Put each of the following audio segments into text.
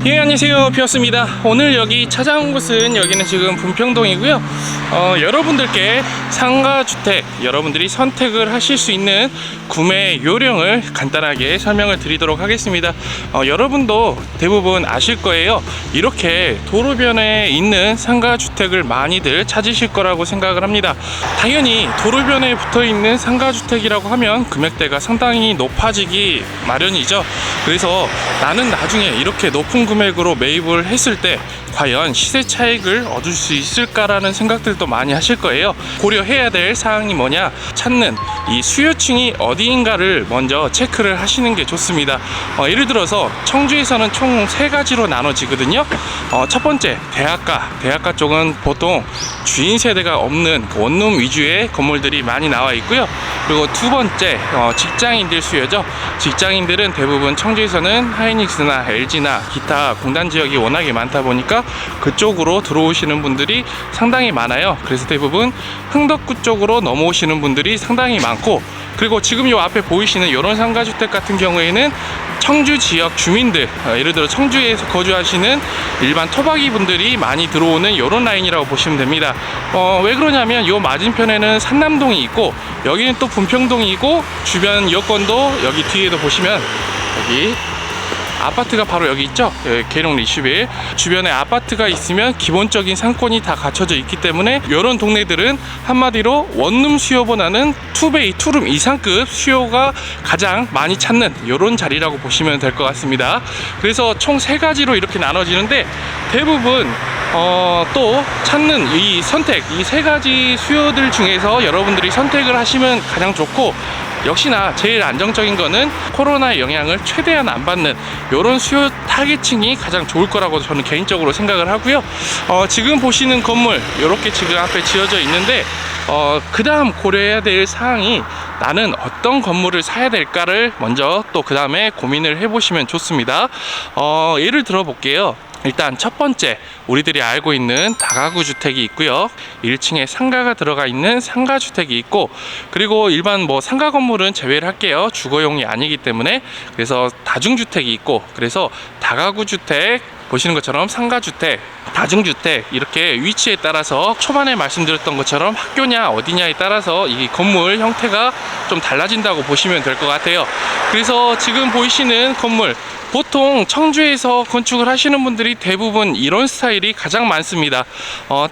예, 안녕하세요, 피어스입니다. 오늘 여기 찾아온 곳은 여기는 지금 분평동이고요. 여러분들께 상가주택 여러분들이 선택을 하실 수 있는 구매 요령을 간단하게 설명을 드리도록 하겠습니다. 여러분도 대부분 아실 거예요. 이렇게 도로변에 있는 상가주택을 많이들 찾으실 거라고 생각을 합니다. 당연히 도로변에 붙어 있는 상가주택이라고 하면 금액대가 상당히 높아지기 마련이죠. 그래서 나는 나중에 이렇게 높은 금액으로 매입을 했을 때 과연 시세 차익을 얻을 수 있을까라는 생각들도 많이 하실 거예요. 고려해야 될 사항이 뭐냐, 찾는 이 수요층이 어디인가를 먼저 체크를 하시는 게 좋습니다. 예를 들어서 청주에서는 총 3가지로 나눠지거든요. 첫 번째, 대학가 쪽은 보통 주인 세대가 없는 원룸 위주의 건물들이 많이 나와 있고요. 그리고 두 번째, 직장인들 수요죠. 직장인들은 대부분 청주에서는 하이닉스나 LG나 기타 공단 지역이 워낙에 많다 보니까 그쪽으로 들어오시는 분들이 상당히 많아요. 그래서 대부분 흥덕구 쪽으로 넘어오시는 분들이 상당히 많고, 그리고 지금 요 앞에 보이시는 이런 상가주택 같은 경우에는 청주 지역 주민들, 예를 들어 청주에서 거주하시는 일반 토박이 분들이 많이 들어오는 이런 라인이라고 보시면 됩니다. 왜 그러냐면 요 맞은편에는 산남동이 있고 여기는 또 분평동이고, 주변 여건도 여기 뒤에도 보시면 여기 아파트가 바로 여기 있죠. 계룡 리슈빌 주변에 아파트가 있으면 기본적인 상권이 다 갖춰져 있기 때문에 이런 동네들은 한마디로 원룸 수요보다는 투베이, 투룸 이상급 수요가 가장 많이 찾는 이런 자리라고 보시면 될 것 같습니다. 그래서 총 3가지로 이렇게 나눠지는데 대부분 또 찾는 이 선택, 이 3가지 수요들 중에서 여러분들이 선택을 하시면 가장 좋고, 역시나 제일 안정적인 거는 코로나의 영향을 최대한 안 받는 이런 수요 타겟층이 가장 좋을 거라고 저는 개인적으로 생각을 하고요. 지금 보시는 건물 이렇게 지금 앞에 지어져 있는데 그 다음 고려해야 될 사항이 나는 어떤 건물을 사야 될까를 먼저 또 그 다음에 고민을 해보시면 좋습니다. 예를 들어 볼게요. 일단 첫 번째, 우리들이 알고 있는 다가구 주택이 있고요. 1층에 상가가 들어가 있는 상가주택이 있고, 그리고 일반 상가 건물은 제외를 할게요. 주거용이 아니기 때문에. 그래서 다중주택이 있고, 그래서 다가구 주택, 보시는 것처럼 상가주택, 다중주택, 이렇게 위치에 따라서 초반에 말씀드렸던 것처럼 학교냐 어디냐에 따라서 이 건물 형태가 좀 달라진다고 보시면 될 것 같아요. 그래서 지금 보이시는 건물, 보통 청주에서 건축을 하시는 분들이 대부분 이런 스타일이 가장 많습니다.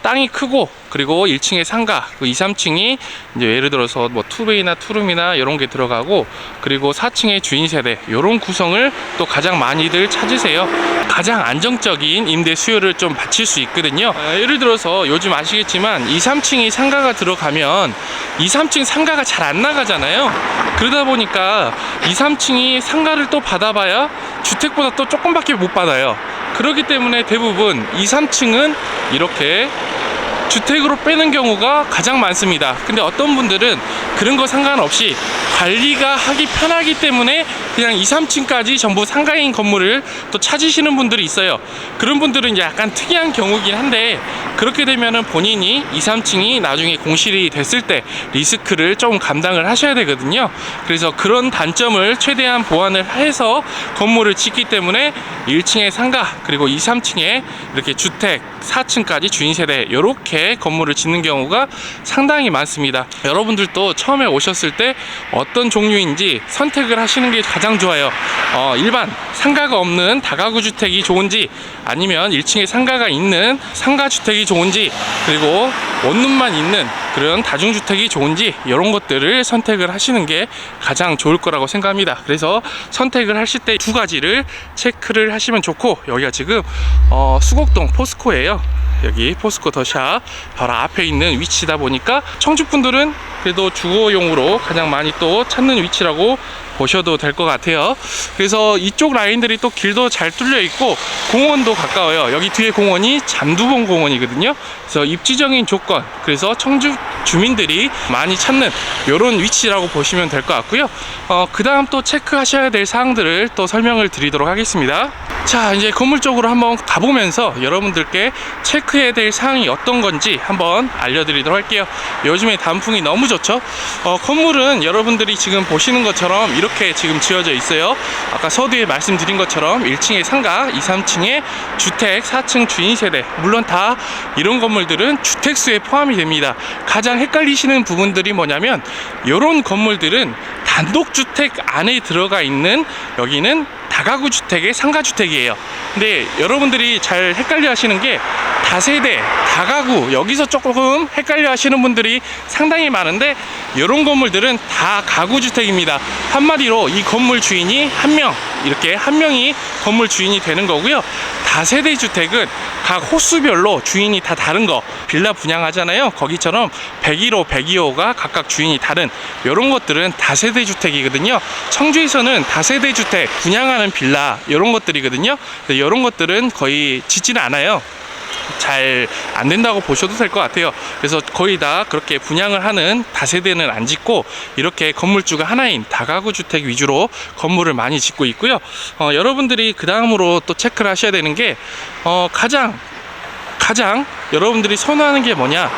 땅이 크고, 그리고 1층에 상가, 2, 3층이 이제 예를 들어서 투베이나 투룸이나 이런 게 들어가고, 그리고 4층에 주인 세대, 이런 구성을 또 가장 많이들 찾으세요. 가장 안정적인 임대 수요를 좀 받칠 수 있거든요. 예를 들어서 요즘 아시겠지만 2, 3층이 상가가 들어가면 2, 3층 상가가 잘 안 나가잖아요. 그러다 보니까 2, 3층이 상가를 또 받아봐야 주택보다 또 조금밖에 못 받아요. 그렇기 때문에 대부분 2, 3층은 이렇게 주택으로 빼는 경우가 가장 많습니다. 근데 어떤 분들은 그런 거 상관없이 관리가 하기 편하기 때문에 그냥 2, 3층까지 전부 상가인 건물을 또 찾으시는 분들이 있어요. 그런 분들은 약간 특이한 경우긴 한데, 그렇게 되면은 본인이 2, 3층이 나중에 공실이 됐을 때 리스크를 좀 감당을 하셔야 되거든요. 그래서 그런 단점을 최대한 보완을 해서 건물을 짓기 때문에 1층에 상가, 그리고 2, 3층에 이렇게 주택, 4층까지 주인 세대, 이렇게 건물을 짓는 경우가 상당히 많습니다. 여러분들도 처음에 오셨을 때 어떤 종류인지 선택을 하시는 게 가장 좋아요. 일반 상가가 없는 다가구 주택이 좋은지, 아니면 1층에 상가가 있는 상가 주택이 좋은지, 그리고 원룸만 있는 그런 다중주택이 좋은지, 이런 것들을 선택을 하시는 게 가장 좋을 거라고 생각합니다. 그래서 선택을 하실 때 2가지를 체크를 하시면 좋고, 여기가 지금 수곡동 포스코예요. 여기 포스코 더샵 바로 앞에 있는 위치다 보니까 청주분들은 그래도 주거용으로 가장 많이 또 찾는 위치라고 보셔도 될 것 같아요. 그래서 이쪽 라인들이 또 길도 잘 뚫려 있고 공원도 가까워요. 여기 뒤에 공원이 잠두봉 공원이거든요. 그래서 입지적인 조건, 그래서 청주 주민들이 많이 찾는 이런 위치라고 보시면 될 것 같고요. 그 다음 또 체크하셔야 될 사항들을 또 설명을 드리도록 하겠습니다. 자, 이제 건물 쪽으로 한번 가보면서 여러분들께 체크해야 될 사항이 어떤 건지 한번 알려드리도록 할게요. 요즘에 단풍이 너무 좋죠. 건물은 여러분들이 지금 보시는 것처럼 이렇게 지금 지어져 있어요. 아까 서두에 말씀드린 것처럼 1층에 상가, 2, 3층에 주택, 4층 주인 세대, 물론 다 이런 건물들은 주택수에 포함이 됩니다. 가장 헷갈리시는 부분들이 뭐냐면 이런 건물들은 단독주택 안에 들어가 있는, 여기는 다가구 주택의 상가주택이에요. 근데 여러분들이 잘 헷갈려 하시는 게 다세대, 다가구, 여기서 조금 헷갈려 하시는 분들이 상당히 많은데, 이런 건물들은 다 가구주택입니다. 한마디로 이 건물 주인이 한 명, 이렇게 한 명이 건물 주인이 되는 거고요. 다세대 주택은 각 호수별로 주인이 다 다른 거, 빌라 분양하잖아요. 거기처럼 101호, 102호가 각각 주인이 다른 이런 것들은 다세대 주택이거든요. 청주에서는 다세대 주택 분양하는 빌라 이런 것들이거든요. 이런 것들은 거의 짓지는 않아요. 잘 안 된다고 보셔도 될 것 같아요. 그래서 거의 다 그렇게 분양을 하는 다세대는 안 짓고 이렇게 건물주가 하나인 다가구 주택 위주로 건물을 많이 짓고 있고요. 여러분들이 그 다음으로 또 체크를 하셔야 되는 게 가장 여러분들이 선호하는 게 뭐냐,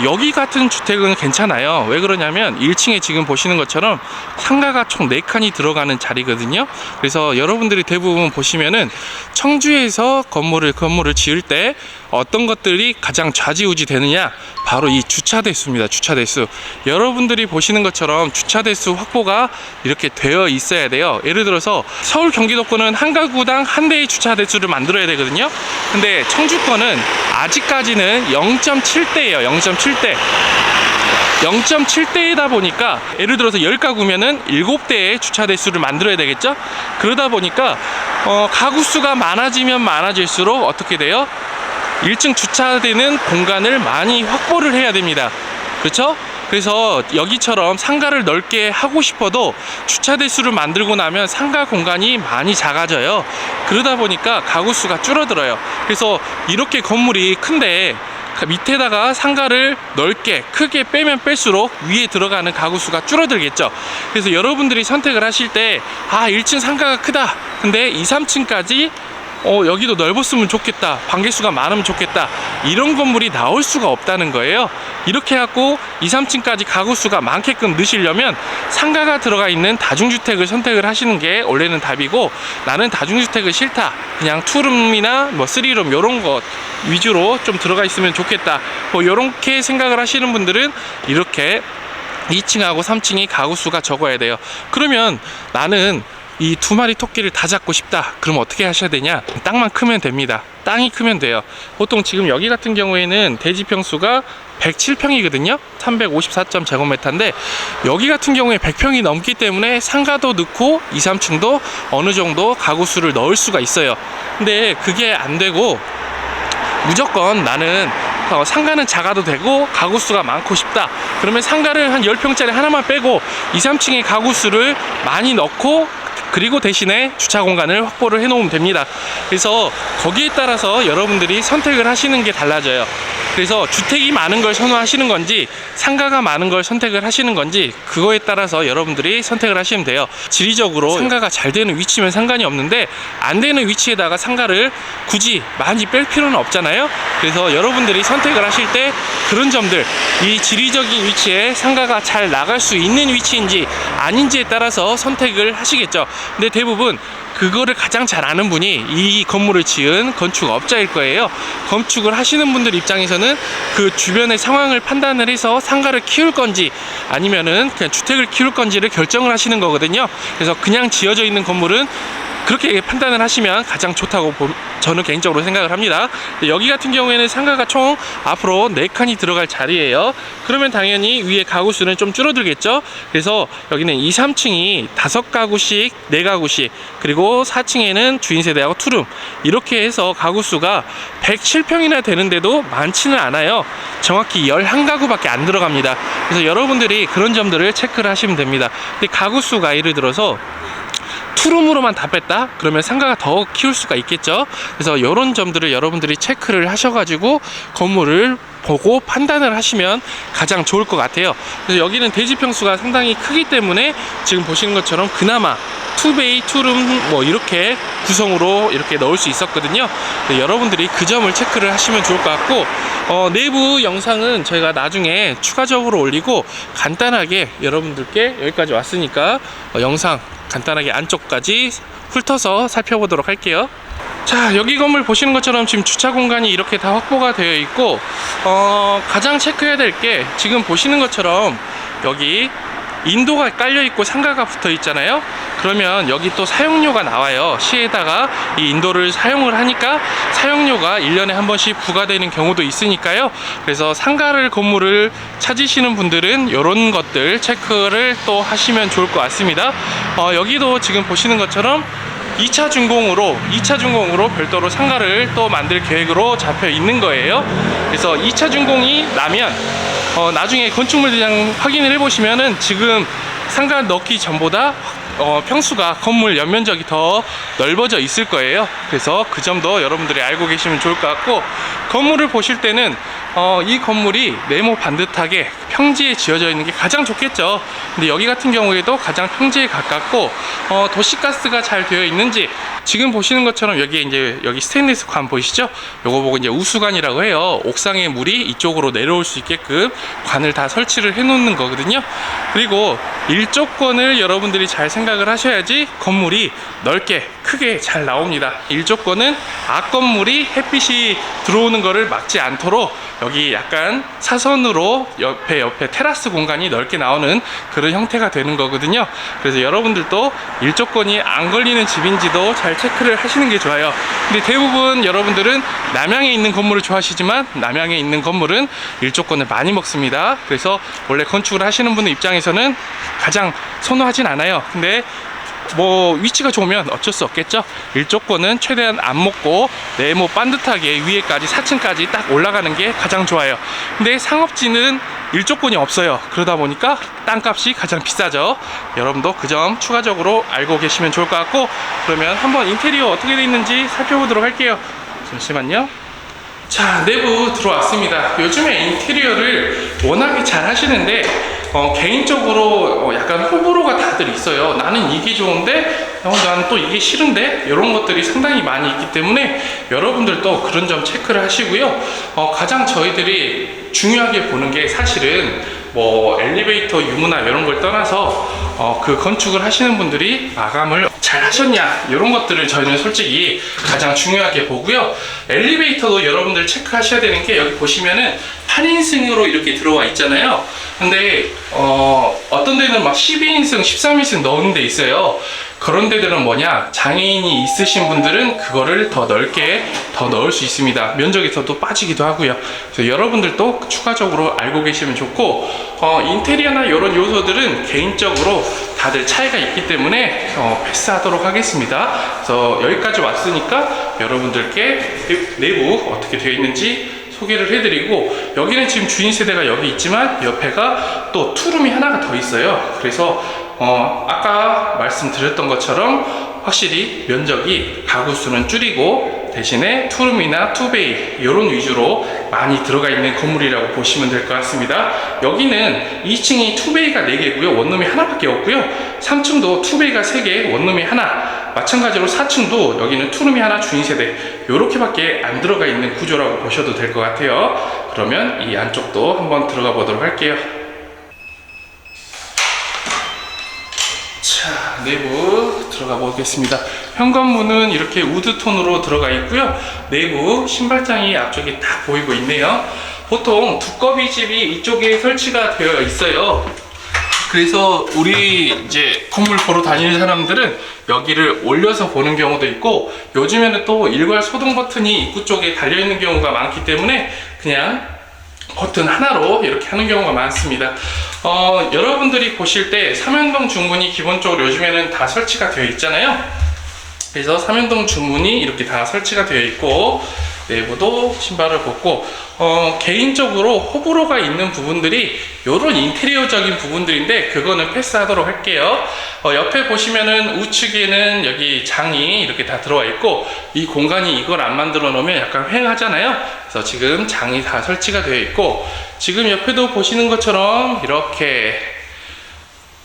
여기 같은 주택은 괜찮아요. 왜 그러냐면 1층에 지금 보시는 것처럼 상가가 총 4칸이 들어가는 자리거든요. 그래서 여러분들이 대부분 보시면은 청주에서 건물을 지을 때 어떤 것들이 가장 좌지우지 되느냐, 바로 이 주차 대수입니다. 주차 대수. 여러분들이 보시는 것처럼 주차 대수 확보가 이렇게 되어 있어야 돼요. 예를 들어서 서울 경기도권은 한 가구당 한 대의 주차 대수를 만들어야 되거든요. 근데 청주권은 아직까지는 0.7대예요. 0.7대. 0.7대이다 보니까 예를 들어서 10가구면은 7대의 주차 대수를 만들어야 되겠죠. 그러다 보니까 가구 수가 많아지면 많아질수록 어떻게 돼요? 1층 주차되는 공간을 많이 확보를 해야 됩니다. 그렇죠? 그래서 여기처럼 상가를 넓게 하고 싶어도 주차 대수를 만들고 나면 상가 공간이 많이 작아져요. 그러다 보니까 가구 수가 줄어들어요. 그래서 이렇게 건물이 큰데 밑에다가 상가를 넓게 크게 빼면 뺄수록 위에 들어가는 가구 수가 줄어들겠죠. 그래서 여러분들이 선택을 하실 때 1층 상가가 크다, 근데 2, 3층까지 여기도 넓었으면 좋겠다, 방개수가 많으면 좋겠다, 이런 건물이 나올 수가 없다는 거예요. 이렇게 해갖고 2, 3층까지 가구수가 많게끔 넣으시려면 상가가 들어가 있는 다중주택을 선택을 하시는 게 원래는 답이고, 나는 다중주택을 싫다, 그냥 투룸이나 뭐 3룸 이런 것 위주로 좀 들어가 있으면 좋겠다, 뭐 이렇게 생각을 하시는 분들은 이렇게 2층하고 3층이 가구수가 적어야 돼요. 그러면 나는 이 2마리 토끼를 다 잡고 싶다, 그럼 어떻게 하셔야 되냐? 땅만 크면 됩니다. 땅이 크면 돼요. 보통 지금 여기 같은 경우에는 대지 평수가 107평이거든요 354.제곱미터인데 여기 같은 경우에 100평이 넘기 때문에 상가도 넣고 2, 3층도 어느 정도 가구 수를 넣을 수가 있어요. 근데 그게 안 되고 무조건 나는 상가는 작아도 되고 가구 수가 많고 싶다, 그러면 상가를 한 10평짜리 하나만 빼고 2, 3층에 가구 수를 많이 넣고, 그리고 대신에 주차 공간을 확보를 해 놓으면 됩니다. 그래서 거기에 따라서 여러분들이 선택을 하시는 게 달라져요. 그래서 주택이 많은 걸 선호하시는 건지 상가가 많은 걸 선택을 하시는 건지 그거에 따라서 여러분들이 선택을 하시면 돼요. 지리적으로 상가가 잘 되는 위치면 상관이 없는데 안 되는 위치에다가 상가를 굳이 많이 뺄 필요는 없잖아요. 그래서 여러분들이 선택을 하실 때 그런 점들, 이 지리적인 위치에 상가가 잘 나갈 수 있는 위치인지 아닌지에 따라서 선택을 하시겠죠. 근데 대부분 그거를 가장 잘 아는 분이 이 건물을 지은 건축업자일 거예요. 건축을 하시는 분들 입장에서는 그 주변의 상황을 판단을 해서 상가를 키울 건지 아니면은 그냥 주택을 키울 건지를 결정을 하시는 거거든요. 그래서 그냥 지어져 있는 건물은 그렇게 판단을 하시면 가장 좋다고 저는 개인적으로 생각을 합니다. 여기 같은 경우에는 상가가 총 앞으로 4칸이 들어갈 자리예요. 그러면 당연히 위에 가구 수는 좀 줄어들겠죠. 그래서 여기는 2, 3층이 5가구씩 4가구씩, 그리고 4층에는 주인 세대하고 투룸, 이렇게 해서 가구 수가 107평이나 되는데도 많지는 않아요. 정확히 11가구밖에 안 들어갑니다. 그래서 여러분들이 그런 점들을 체크를 하시면 됩니다. 근데 가구 수가 예를 들어서 투룸으로만 다 뺐다? 그러면 상가가 더 키울 수가 있겠죠. 그래서 이런 점들을 여러분들이 체크를 하셔가지고 건물을 보고 판단을 하시면 가장 좋을 것 같아요. 그래서 여기는 대지 평수가 상당히 크기 때문에 지금 보시는 것처럼 그나마 투베이, 투룸 뭐 이렇게 구성으로 이렇게 넣을 수 있었거든요. 여러분들이 그 점을 체크를 하시면 좋을 것 같고, 내부 영상은 저희가 나중에 추가적으로 올리고, 간단하게 여러분들께 여기까지 왔으니까 영상 간단하게 안쪽까지 훑어서 살펴보도록 할게요. 자, 여기 건물 보시는 것처럼 지금 주차 공간이 이렇게 다 확보가 되어 있고, 가장 체크해야 될 게 지금 보시는 것처럼 여기 인도가 깔려 있고 상가가 붙어 있잖아요. 그러면 여기 또 사용료가 나와요. 시에다가 이 인도를 사용을 하니까 사용료가 1년에 한 번씩 부과되는 경우도 있으니까요. 그래서 상가를 건물을 찾으시는 분들은 이런 것들 체크를 또 하시면 좋을 것 같습니다. 여기도 지금 보시는 것처럼 2차 준공으로 별도로 상가를 또 만들 계획으로 잡혀 있는 거예요. 그래서 2차 준공이 나면 나중에 건축물 대장 확인을 해보시면은 지금 상가 넣기 전보다 평수가 건물 연면적이 더 넓어져 있을 거예요. 그래서 그 점도 여러분들이 알고 계시면 좋을 것 같고, 건물을 보실 때는 이 건물이 네모 반듯하게 평지에 지어져 있는 게 가장 좋겠죠. 근데 여기 같은 경우에도 가장 평지에 가깝고, 도시가스가 잘 되어 있는지, 지금 보시는 것처럼 여기 스테인리스 관 보이시죠? 요거 보고 이제 우수관이라고 해요. 옥상의 물이 이쪽으로 내려올 수 있게끔 관을 다 설치를 해 놓는 거거든요. 그리고 일조권을 여러분들이 잘 생각을 하셔야지 건물이 넓게 크게 잘 나옵니다. 일조권은 앞건물이 햇빛이 들어오는 거를 막지 않도록 여기 약간 사선으로 옆에 테라스 공간이 넓게 나오는 그런 형태가 되는 거거든요. 그래서 여러분들도 일조권이 안 걸리는 집인지도 잘 체크를 하시는 게 좋아요. 근데 대부분 여러분들은 남향에 있는 건물을 좋아하시지만 남향에 있는 건물은 일조권을 많이 먹습니다. 그래서 원래 건축을 하시는 분들 입장에서는 가장 선호하진 않아요. 근데 뭐 위치가 좋으면 어쩔 수 없겠죠. 일조권은 최대한 안 먹고 네모 반듯하게 위에까지 4층까지 딱 올라가는 게 가장 좋아요. 근데 상업지는 일조권이 없어요. 그러다 보니까 땅값이 가장 비싸죠. 여러분도 그 점 추가적으로 알고 계시면 좋을 것 같고, 그러면 한번 인테리어 어떻게 되어 있는지 살펴보도록 할게요. 잠시만요. 자, 내부 들어왔습니다. 요즘에 인테리어를 워낙에 잘 하시는데 개인적으로 약간 호불호가 다들 있어요. 나는 이게 좋은데 나는 또 이게 싫은데, 이런 것들이 상당히 많이 있기 때문에 여러분들도 그런 점 체크를 하시고요. 가장 저희들이 중요하게 보는 게 사실은 뭐 엘리베이터 유무나 이런 걸 떠나서 그 건축을 하시는 분들이 마감을 잘 하셨냐, 이런 것들을 저희는 솔직히 가장 중요하게 보고요. 엘리베이터도 여러분들 체크하셔야 되는 게, 여기 보시면은 8인승으로 이렇게 들어와 있잖아요. 근데 어떤 데는 막 12인승, 13인승 넣는 데 있어요. 그런 데들은 뭐냐, 장애인이 있으신 분들은 그거를 더 넓게 더 넣을 수 있습니다. 면적에서도 빠지기도 하고요. 그래서 여러분들도 추가적으로 알고 계시면 좋고, 인테리어나 이런 요소들은 개인적으로 다들 차이가 있기 때문에 패스하도록 하겠습니다. 그래서 여기까지 왔으니까 여러분들께 내부 어떻게 되어 있는지 소개를 해드리고, 여기는 지금 주인 세대가 여기 있지만 옆에가 또 투룸이 하나가 더 있어요. 그래서 아까 말씀드렸던 것처럼 확실히 면적이 가구 수는 줄이고 대신에 투룸이나 투베이 이런 위주로 많이 들어가 있는 건물이라고 보시면 될 것 같습니다. 여기는 2층이 투베이가 4개고요 원룸이 하나밖에 없고요, 3층도 투베이가 3개 원룸이 하나, 마찬가지로 4층도 여기는 투룸이 하나 주인세대, 요렇게밖에 안 들어가 있는 구조라고 보셔도 될 것 같아요. 그러면 이 안쪽도 한번 들어가 보도록 할게요. 자, 내부 들어가 보겠습니다. 현관문은 이렇게 우드톤으로 들어가 있고요. 내부 신발장이 앞쪽에 딱 보이고 있네요. 보통 두꺼비 집이 이쪽에 설치가 되어 있어요. 그래서 우리 이제 건물 보러 다니는 사람들은 여기를 올려서 보는 경우도 있고, 요즘에는 또 일괄 소등 버튼이 입구 쪽에 달려 있는 경우가 많기 때문에 그냥 버튼 하나로 이렇게 하는 경우가 많습니다. 여러분들이 보실 때 삼연동 중문이 기본적으로 요즘에는 다 설치가 되어 있잖아요. 그래서 삼연동 중문이 이렇게 다 설치가 되어 있고, 내부도 신발을 벗고 개인적으로 호불호가 있는 부분들이 요런 인테리어적인 부분들인데 그거는 패스하도록 할게요. 옆에 보시면은 우측에는 여기 장이 이렇게 다 들어와 있고 이 공간이 이걸 안 만들어 놓으면 약간 휑하잖아요. 그래서 지금 장이 다 설치가 되어 있고 지금 옆에도 보시는 것처럼 이렇게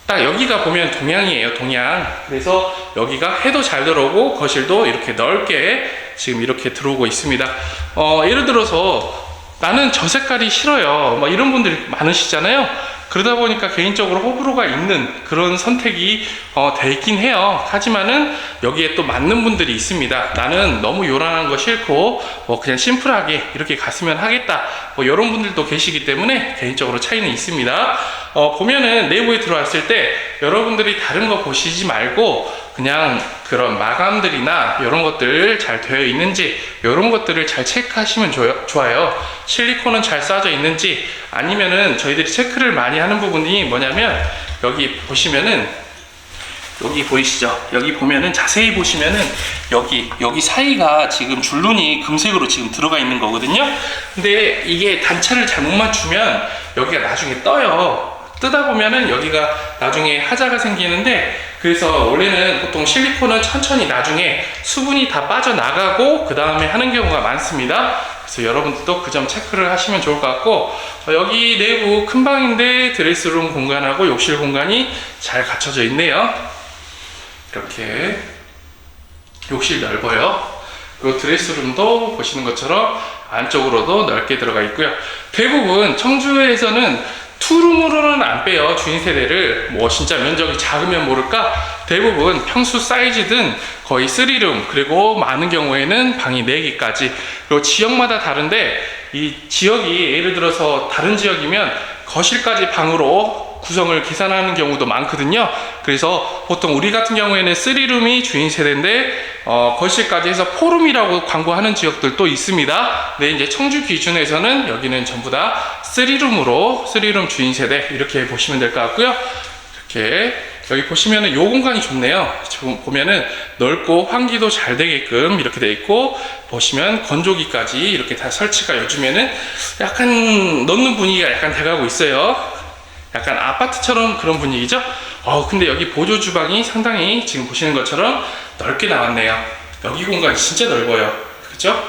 딱 여기가 보면 동향이에요, 동향. 그래서 여기가 해도 잘 들어오고 거실도 이렇게 넓게 지금 이렇게 들어오고 있습니다. 예를 들어서 나는 저 색깔이 싫어요, 뭐 이런 분들이 많으시잖아요. 그러다 보니까 개인적으로 호불호가 있는 그런 선택이 돼 있긴 해요. 하지만은 여기에 또 맞는 분들이 있습니다. 나는 너무 요란한 거 싫고 뭐 그냥 심플하게 이렇게 갔으면 하겠다, 뭐 이런 분들도 계시기 때문에 개인적으로 차이는 있습니다. 보면은 내부에 들어왔을 때 여러분들이 다른 거 보시지 말고 그냥 그런 마감들이나 이런 것들 잘 되어 있는지 이런 것들을 잘 체크하시면 좋아요. 실리콘은 잘 쏴져 있는지, 아니면은 저희들이 체크를 많이 하는 부분이 뭐냐면 여기 보시면은 여기 보이시죠? 여기 보면은 자세히 보시면은 여기 사이가 지금 줄눈이 금색으로 지금 들어가 있는 거거든요. 근데 이게 단차를 잘못 맞추면 여기가 나중에 떠요. 뜨다 보면은 여기가 나중에 하자가 생기는데, 그래서 원래는 보통 실리콘은 천천히 나중에 수분이 다 빠져나가고 그 다음에 하는 경우가 많습니다. 그래서 여러분들도 그 점 체크를 하시면 좋을 것 같고, 여기 내부 큰 방인데 드레스룸 공간하고 욕실 공간이 잘 갖춰져 있네요. 이렇게 욕실 넓어요. 그리고 드레스룸도 보시는 것처럼 안쪽으로도 넓게 들어가 있고요. 대부분 청주에서는 투룸으로는 안 빼요. 주인 세대를. 뭐 진짜 면적이 작으면 모를까 대부분 평수 사이즈든 거의 3룸, 그리고 많은 경우에는 방이 4개까지. 그리고 지역마다 다른데 이 지역이 예를 들어서 다른 지역이면 거실까지 방으로 구성을 계산하는 경우도 많거든요. 그래서 보통 우리 같은 경우에는 3룸이 주인 세대인데 거실까지 해서 4룸이라고 광고하는 지역들도 있습니다. 근데 이제 청주 기준에서는 여기는 전부 다 3룸 주인 세대 이렇게 보시면 될 것 같고요. 이렇게 여기 보시면은 요 공간이 좋네요. 지금 보면은 넓고 환기도 잘 되게끔 이렇게 돼 있고, 보시면 건조기까지 이렇게 다 설치가 요즘에는 약간 넣는 분위기가 약간 돼가고 있어요. 약간 아파트처럼 그런 분위기죠. 근데 여기 보조 주방이 상당히 지금 보시는 것처럼 넓게 나왔네요. 여기 공간이 진짜 넓어요. 그죠?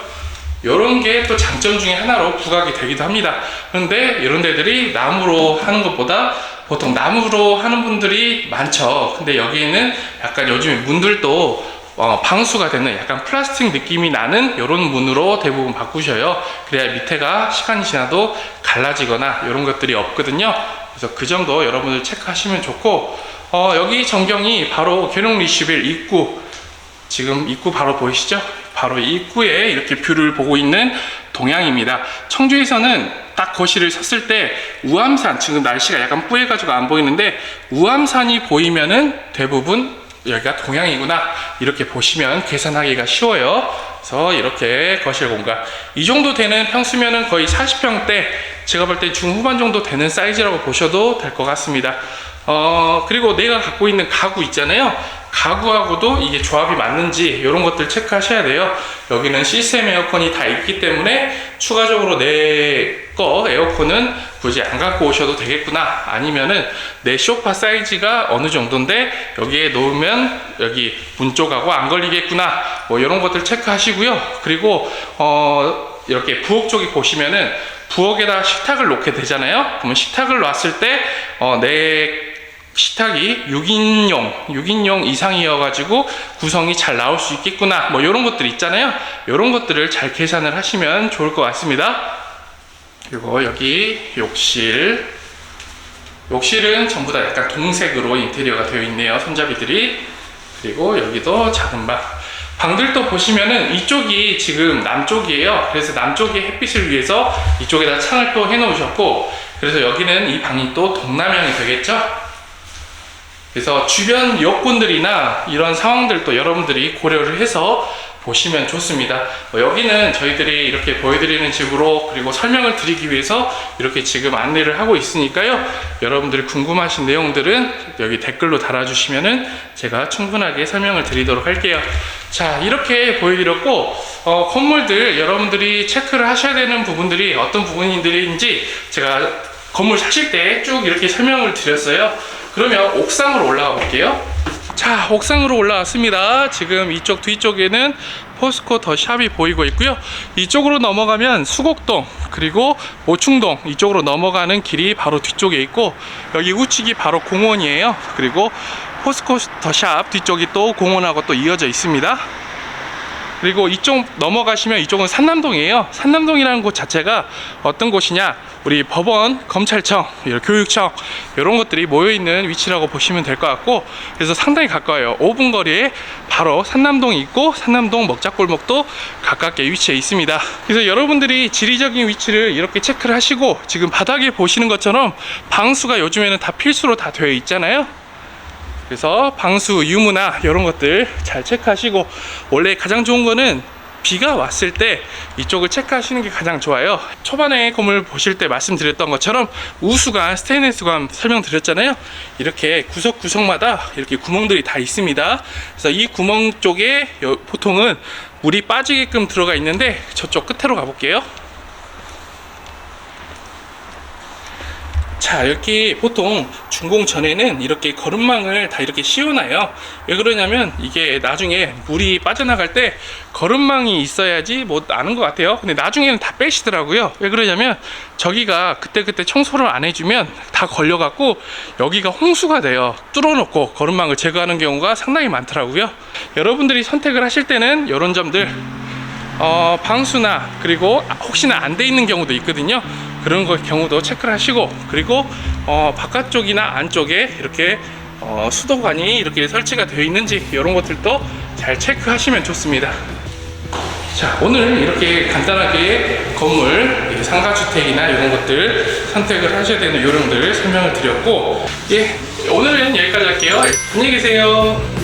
요런 게 또 장점 중에 하나로 부각이 되기도 합니다. 그런데 이런 데들이 나무로 하는 것보다 보통 나무로 하는 분들이 많죠. 근데 여기에는 약간 요즘에 문들도 방수가 되는 약간 플라스틱 느낌이 나는 이런 문으로 대부분 바꾸셔요. 그래야 밑에가 시간이 지나도 갈라지거나 이런 것들이 없거든요. 그래서 그 정도 여러분들 체크하시면 좋고, 여기 전경이 바로 계룡 리슈빌 입구, 지금 입구 바로 보이시죠? 바로 이 입구에 이렇게 뷰를 보고 있는 동향입니다. 청주에서는 딱 거실을 섰을 때 우암산, 지금 날씨가 약간 뿌해가지고 안 보이는데 우암산이 보이면은 대부분 여기가 동향이구나 이렇게 보시면 계산하기가 쉬워요. 그래서 이렇게 거실 공간 이 정도 되는 평수면은 거의 40평대, 제가 볼 때 중후반 정도 되는 사이즈라고 보셔도 될 것 같습니다. 그리고 내가 갖고 있는 가구 있잖아요. 가구하고도 이게 조합이 맞는지 이런 것들 체크하셔야 돼요. 여기는 시스템 에어컨이 다 있기 때문에 추가적으로 내 거 에어컨은 굳이 안 갖고 오셔도 되겠구나, 아니면은 내 소파 사이즈가 어느 정도인데 여기에 놓으면 여기 문 쪽하고 안 걸리겠구나, 뭐 이런 것들 체크하시고요. 그리고 이렇게 부엌 쪽에 보시면은 부엌에다 식탁을 놓게 되잖아요. 그러면 식탁을 놨을 때 내 식탁이 6인용 이상이어가지고 구성이 잘 나올 수 있겠구나, 뭐 이런 것들 있잖아요. 이런 것들을 잘 계산을 하시면 좋을 것 같습니다. 그리고 여기 욕실은 전부 다 약간 동색으로 인테리어가 되어 있네요. 손잡이들이. 그리고 여기도 작은 방들도 보시면은 이쪽이 지금 남쪽이에요. 그래서 남쪽의 햇빛을 위해서 이쪽에다 창을 또 해 놓으셨고, 그래서 여기는 이 방이 또 동남향이 되겠죠. 그래서 주변 여건들이나 이런 상황들도 여러분들이 고려를 해서 보시면 좋습니다. 여기는 저희들이 이렇게 보여드리는 집으로, 그리고 설명을 드리기 위해서 이렇게 지금 안내를 하고 있으니까요. 여러분들이 궁금하신 내용들은 여기 댓글로 달아주시면은 제가 충분하게 설명을 드리도록 할게요. 자, 이렇게 보여드렸고, 건물들 여러분들이 체크를 하셔야 되는 부분들이 어떤 부분들인지 제가 건물 사실 때 쭉 이렇게 설명을 드렸어요. 그러면 옥상으로 올라가 볼게요. 자, 옥상으로 올라왔습니다. 지금 이쪽 뒤쪽에는 포스코 더 샵이 보이고 있고요. 이쪽으로 넘어가면 수곡동 그리고 모충동 이쪽으로 넘어가는 길이 바로 뒤쪽에 있고, 여기 우측이 바로 공원이에요. 그리고 포스코 더 샵 뒤쪽이 또 공원하고 또 이어져 있습니다. 그리고 이쪽 넘어가시면 이쪽은 산남동이에요. 산남동이라는 곳 자체가 어떤 곳이냐, 우리 법원, 검찰청, 교육청 이런 것들이 모여있는 위치라고 보시면 될 것 같고, 그래서 상당히 가까워요. 5분 거리에 바로 산남동이 있고 산남동 먹자골목도 가깝게 위치해 있습니다. 그래서 여러분들이 지리적인 위치를 이렇게 체크를 하시고, 지금 바닥에 보시는 것처럼 방수가 요즘에는 다 필수로 다 되어 있잖아요. 그래서 방수, 유무나 이런 것들 잘 체크하시고, 원래 가장 좋은 거는 비가 왔을 때 이쪽을 체크하시는 게 가장 좋아요. 초반에 건물 보실 때 말씀드렸던 것처럼 우수관, 스테인리스관 설명드렸잖아요. 이렇게 구석구석마다 이렇게 구멍들이 다 있습니다. 그래서 이 구멍 쪽에 보통은 물이 빠지게끔 들어가 있는데, 저쪽 끝으로 가볼게요. 자, 여기 보통 준공 전에는 이렇게 거름망을 다 이렇게 씌워놔요. 왜 그러냐면 이게 나중에 물이 빠져나갈 때 거름망이 있어야지 뭐 아는 것 같아요. 근데 나중에는 다 빼시더라고요. 왜 그러냐면 저기가 그때그때 청소를 안 해주면 다 걸려갖고 여기가 홍수가 돼요. 뚫어놓고 거름망을 제거하는 경우가 상당히 많더라고요. 여러분들이 선택을 하실 때는 이런 점들, 방수나 그리고 혹시나 안 돼 있는 경우도 있거든요. 그런 경우도 체크를 하시고, 그리고 바깥쪽이나 안쪽에 이렇게 수도관이 이렇게 설치가 되어 있는지 이런 것들도 잘 체크하시면 좋습니다. 자, 오늘 이렇게 간단하게 건물, 상가주택이나 이런 것들 선택을 하셔야 되는 요령들을 설명을 드렸고, 예, 오늘은 여기까지 할게요. 안녕히 계세요.